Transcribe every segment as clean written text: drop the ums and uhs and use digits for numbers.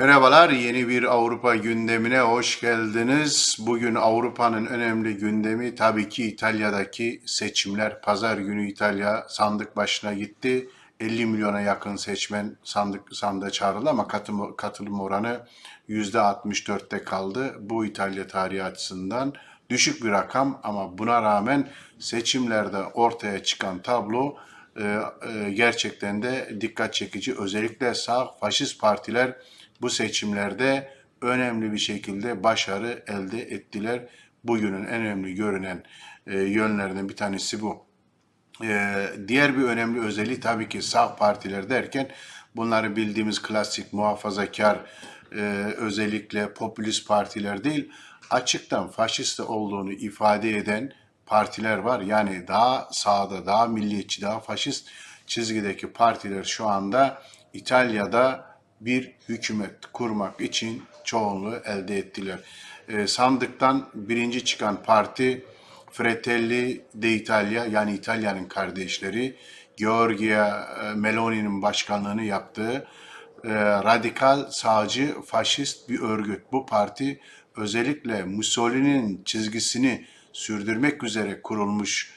Merhabalar, yeni bir Avrupa gündemine hoş geldiniz. Bugün Avrupa'nın önemli gündemi tabii ki İtalya'daki seçimler. Pazar günü İtalya sandık başına gitti. 50 milyona yakın seçmen sandığa çağrıldı ama katılım oranı %64'te kaldı. Bu İtalya tarihi açısından düşük bir rakam ama buna rağmen seçimlerde ortaya çıkan tablo gerçekten de dikkat çekici. Özellikle sağ faşist partiler bu seçimlerde önemli bir şekilde başarı elde ettiler. Bugünün en önemli görünen yönlerinden bir tanesi bu. Diğer bir önemli özelliği tabii ki sağ partiler derken bunları bildiğimiz klasik muhafazakar özellikle popülist partiler değil, açıktan faşist olduğunu ifade eden partiler var. Yani daha sağda, daha milliyetçi, daha faşist çizgideki partiler şu anda İtalya'da bir hükümet kurmak için çoğunluğu elde ettiler. Sandıktan birinci çıkan parti Fratelli d'Italia, yani İtalya'nın kardeşleri, Giorgia Meloni'nin başkanlığını yaptığı radikal sağcı faşist bir örgüt. Bu parti özellikle Mussolini'nin çizgisini sürdürmek üzere kurulmuş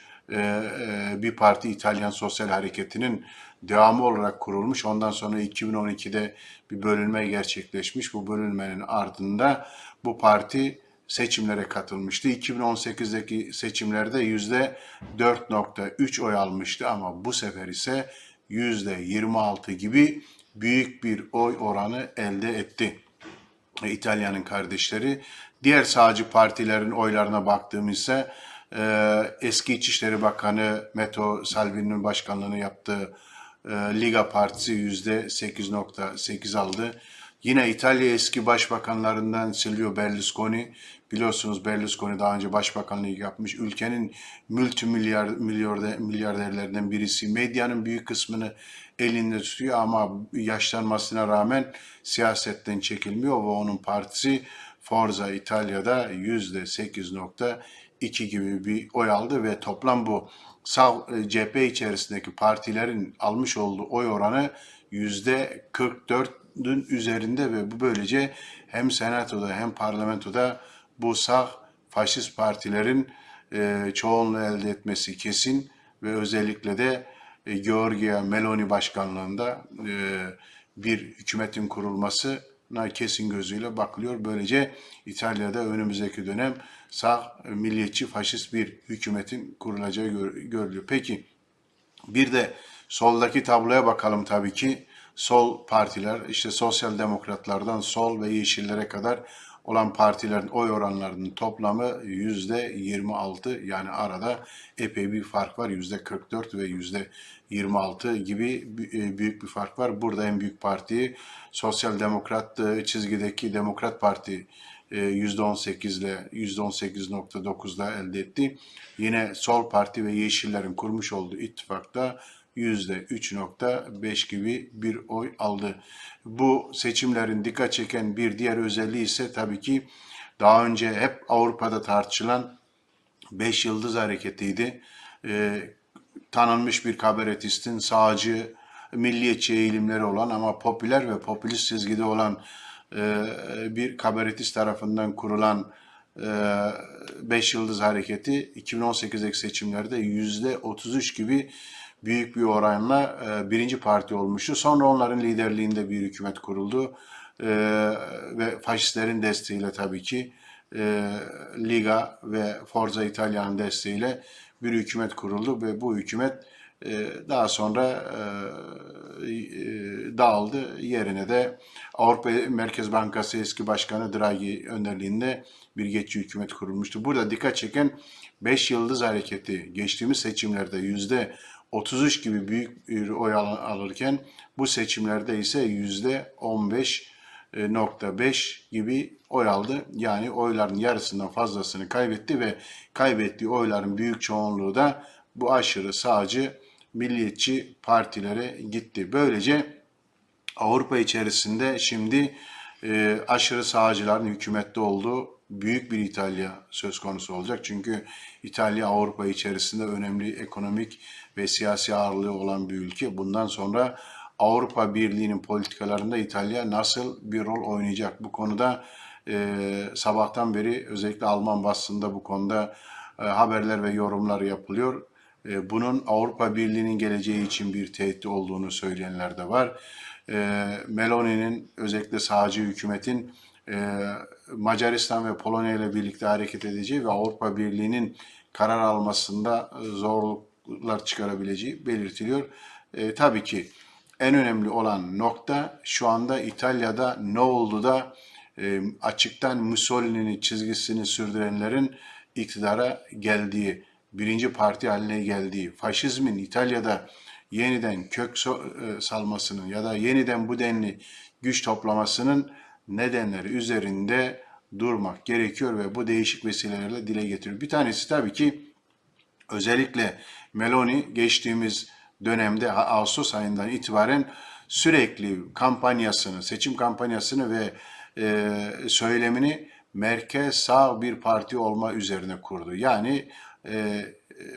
bir parti. İtalyan Sosyal Hareketi'nin devamı olarak kurulmuş. Ondan sonra 2012'de bir bölünme gerçekleşmiş. Bu bölünmenin ardında bu parti seçimlere katılmıştı. 2018'deki seçimlerde %4,3 oy almıştı ama bu sefer ise %26 gibi büyük bir oy oranı elde etti İtalya'nın kardeşleri. Diğer sağcı partilerin oylarına baktığımızda eski İçişleri Bakanı Matteo Salvini'nin başkanlığını yaptığı Liga Partisi %8,8 aldı. Yine İtalya eski başbakanlarından Silvio Berlusconi, biliyorsunuz Berlusconi daha önce başbakanlığı yapmış, ülkenin milyarderlerinden birisi. Medyanın büyük kısmını elinde tutuyor ama yaşlanmasına rağmen siyasetten çekilmiyor ve onun partisi Forza İtalya'da %8,2 gibi bir oy aldı ve toplam bu sağ cephe içerisindeki partilerin almış olduğu oy oranı %44'ün üzerinde ve bu böylece hem senatoda hem parlamentoda bu sağ faşist partilerin çoğunluğu elde etmesi kesin ve özellikle de Giorgia Meloni başkanlığında bir hükümetin kurulmasına kesin gözüyle bakılıyor. Böylece İtalya'da önümüzdeki dönem sağ milliyetçi faşist bir hükümetin kurulacağı görülüyor. Peki bir de soldaki tabloya bakalım tabii ki. Sol partiler, işte sosyal demokratlardan sol ve yeşillere kadar olan partilerin oy oranlarının toplamı %26, yani arada epey bir fark var. %44 ve %26 gibi büyük bir fark var. Burada en büyük partiyi Sosyal Demokrat çizgideki Demokrat Parti %18 ile %18,9'da elde etti. Yine Sol Parti ve Yeşillerin kurmuş olduğu ittifakta %3,5 gibi bir oy aldı. Bu seçimlerin dikkat çeken bir diğer özelliği ise tabii ki daha önce hep Avrupa'da tartışılan Beş Yıldız Hareketi'ydi. Tanınmış bir kabaretistin sağcı, milliyetçi eğilimleri olan ama popüler ve popülist çizgide olan bir kabaretist tarafından kurulan Beş Yıldız Hareketi 2018'deki seçimlerde %33 gibi büyük bir oranla birinci parti olmuştu. Sonra onların liderliğinde bir hükümet kuruldu ve faşistlerin desteğiyle tabii ki Liga ve Forza İtalya'nın desteğiyle bir hükümet kuruldu ve bu hükümet daha sonra dağıldı. Yerine de Avrupa Merkez Bankası eski başkanı Draghi önderliğinde bir geçici hükümet kurulmuştu. Burada dikkat çeken Beş Yıldız Hareketi geçtiğimiz seçimlerde %33 gibi büyük bir oy alırken bu seçimlerde ise %15,5 gibi oy aldı. Yani oyların yarısından fazlasını kaybetti ve kaybettiği oyların büyük çoğunluğu da bu aşırı sağcı milliyetçi partilere gitti. Böylece Avrupa içerisinde şimdi aşırı sağcıların hükümette olduğu büyük bir İtalya söz konusu olacak. Çünkü İtalya Avrupa içerisinde önemli ekonomik ve siyasi ağırlığı olan bir ülke. Bundan sonra Avrupa Birliği'nin politikalarında İtalya nasıl bir rol oynayacak? Bu konuda sabahtan beri özellikle Alman basında bu konuda haberler ve yorumlar yapılıyor. Bunun Avrupa Birliği'nin geleceği için bir tehdit olduğunu söyleyenler de var. Meloni'nin özellikle sağcı hükümetin Macaristan ve Polonya ile birlikte hareket edeceği ve Avrupa Birliği'nin karar almasında zorluklar çıkarabileceği belirtiliyor. Tabii ki en önemli olan nokta şu anda İtalya'da ne oldu da açıktan Mussolini'nin çizgisini sürdürenlerin iktidara geldiği, birinci parti haline geldiği, faşizmin İtalya'da yeniden salmasının ya da yeniden bu denli güç toplamasının nedenleri üzerinde durmak gerekiyor ve bu değişik vesilelerle dile getiriyor. Bir tanesi tabii ki özellikle Meloni geçtiğimiz dönemde Ağustos ayından itibaren sürekli kampanyasını, seçim kampanyasını ve söylemini merkez sağ bir parti olma üzerine kurdu. Yani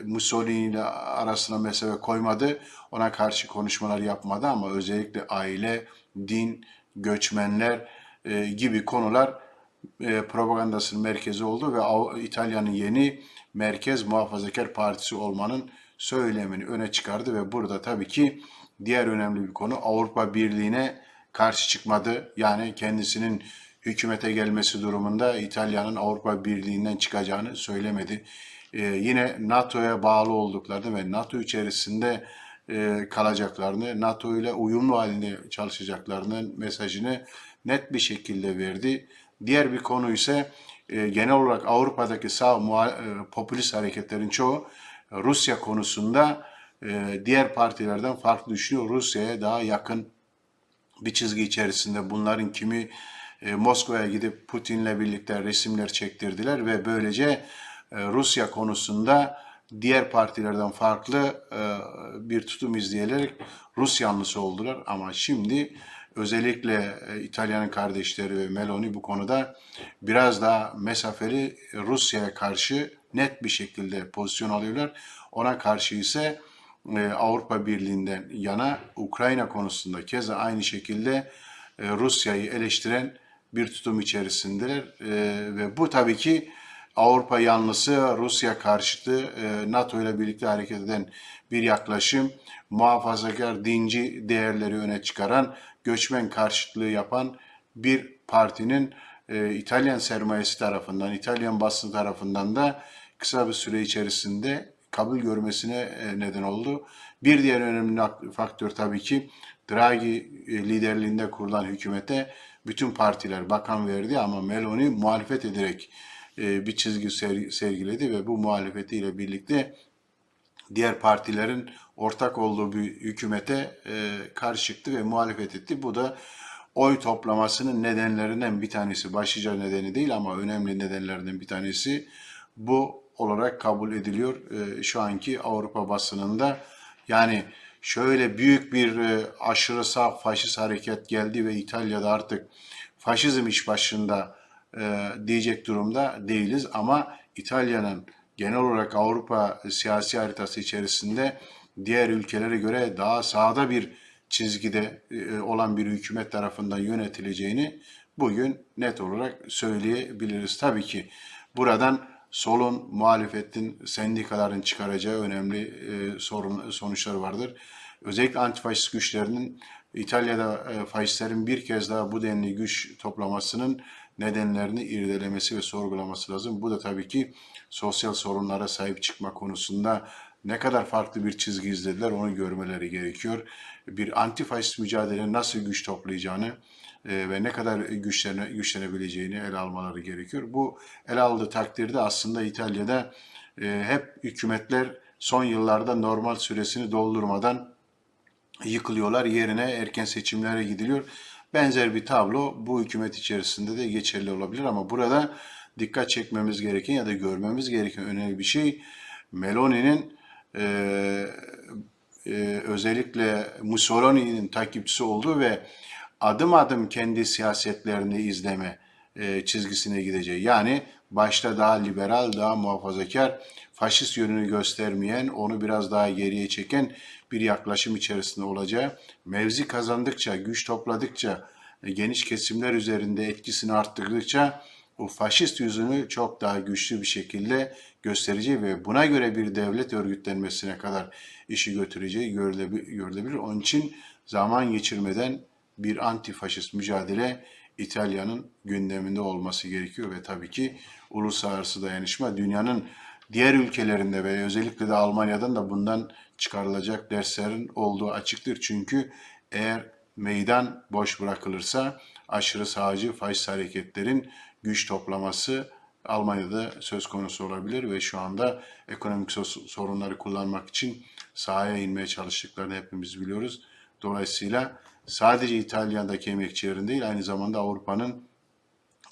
Mussolini ile arasına mesafe koymadı, ona karşı konuşmalar yapmadı ama özellikle aile, din, göçmenler gibi konular propagandasının merkezi oldu ve İtalya'nın yeni merkez muhafazakar partisi olmanın söylemini öne çıkardı ve burada tabii ki diğer önemli bir konu Avrupa Birliği'ne karşı çıkmadı. Yani kendisinin hükümete gelmesi durumunda İtalya'nın Avrupa Birliği'nden çıkacağını söylemedi. Yine NATO'ya bağlı olduklarını ve NATO içerisinde kalacaklarını, NATO ile uyumlu halinde çalışacaklarının mesajını net bir şekilde verdi. Diğer bir konu ise genel olarak Avrupa'daki popülist hareketlerin çoğu Rusya konusunda diğer partilerden farklı düşünüyor. Rusya'ya daha yakın bir çizgi içerisinde bunların kimi Moskova'ya gidip Putin'le birlikte resimler çektirdiler ve böylece Rusya konusunda diğer partilerden farklı bir tutum izleyerek Rus yanlısı oldular. Ama şimdi özellikle İtalya'nın kardeşleri ve Meloni bu konuda biraz daha mesafeli Rusya'ya karşı net bir şekilde pozisyon alıyorlar. Ona karşı ise Avrupa Birliği'nden yana Ukrayna konusunda keza aynı şekilde Rusya'yı eleştiren bir tutum içerisindeler. Ve bu tabii ki Avrupa yanlısı, Rusya karşıtı, NATO ile birlikte hareket eden bir yaklaşım, muhafazakar, dinci değerleri öne çıkaran, göçmen karşıtlığı yapan bir partinin İtalyan sermayesi tarafından, İtalyan basını tarafından da kısa bir süre içerisinde kabul görmesine neden oldu. Bir diğer önemli faktör tabii ki Draghi liderliğinde kurulan hükümete bütün partiler bakan verdi ama Meloni muhalefet ederek bir çizgi sergiledi ve bu muhalefetiyle birlikte diğer partilerin ortak olduğu bir hükümete karşı çıktı ve muhalefet etti. Bu da oy toplamasının nedenlerinden bir tanesi, başlıca nedeni değil ama önemli nedenlerden bir tanesi bu olarak kabul ediliyor şu anki Avrupa basınında. Yani şöyle büyük bir aşırı sağ faşist hareket geldi ve İtalya'da artık faşizm iş başında diyecek durumda değiliz ama İtalya'nın genel olarak Avrupa siyasi haritası içerisinde diğer ülkelere göre daha sağda bir çizgide olan bir hükümet tarafından yönetileceğini bugün net olarak söyleyebiliriz. Tabii ki buradan solun, muhalefetin, sendikaların çıkaracağı önemli sonuçlar vardır. Özellikle antifaşist güçlerinin İtalya'da faşistlerin bir kez daha bu denli güç toplamasının nedenlerini irdelemesi ve sorgulaması lazım. Bu da tabii ki sosyal sorunlara sahip çıkma konusunda ne kadar farklı bir çizgi izlediler onu görmeleri gerekiyor. Bir antifaşist mücadele nasıl güç toplayacağını ve ne kadar güçlenebileceğini ele almaları gerekiyor. Bu ele aldığı takdirde aslında İtalya'da hep hükümetler son yıllarda normal süresini doldurmadan yıkılıyorlar. Yerine erken seçimlere gidiliyor. Benzer bir tablo bu hükümet içerisinde de geçerli olabilir ama burada dikkat çekmemiz gereken ya da görmemiz gereken önemli bir şey Meloni'nin özellikle Mussolini'nin takipçisi olduğu ve adım adım kendi siyasetlerini izleme çizgisine gideceği. Yani başta daha liberal, daha muhafazakar, faşist yönünü göstermeyen, onu biraz daha geriye çeken bir yaklaşım içerisinde olacağı, mevzi kazandıkça, güç topladıkça, geniş kesimler üzerinde etkisini arttırdıkça o faşist yüzünü çok daha güçlü bir şekilde göstereceği ve buna göre bir devlet örgütlenmesine kadar işi götüreceği görülebilir. Onun için zaman geçirmeden bir antifaşist mücadele İtalya'nın gündeminde olması gerekiyor ve tabii ki uluslararası dayanışma dünyanın diğer ülkelerinde ve özellikle de Almanya'dan da bundan çıkarılacak derslerin olduğu açıktır. Çünkü eğer meydan boş bırakılırsa aşırı sağcı faşist hareketlerin güç toplaması Almanya'da söz konusu olabilir ve şu anda ekonomik sorunları kullanmak için sahaya inmeye çalıştıklarını hepimiz biliyoruz. Dolayısıyla sadece İtalya'daki emekçilerin değil, aynı zamanda Avrupa'nın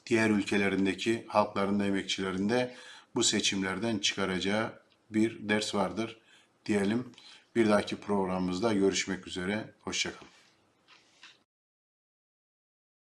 diğer ülkelerindeki halkların da emekçilerin de bu seçimlerden çıkaracağı bir ders vardır diyelim. Bir dahaki programımızda görüşmek üzere. Hoşça kalın.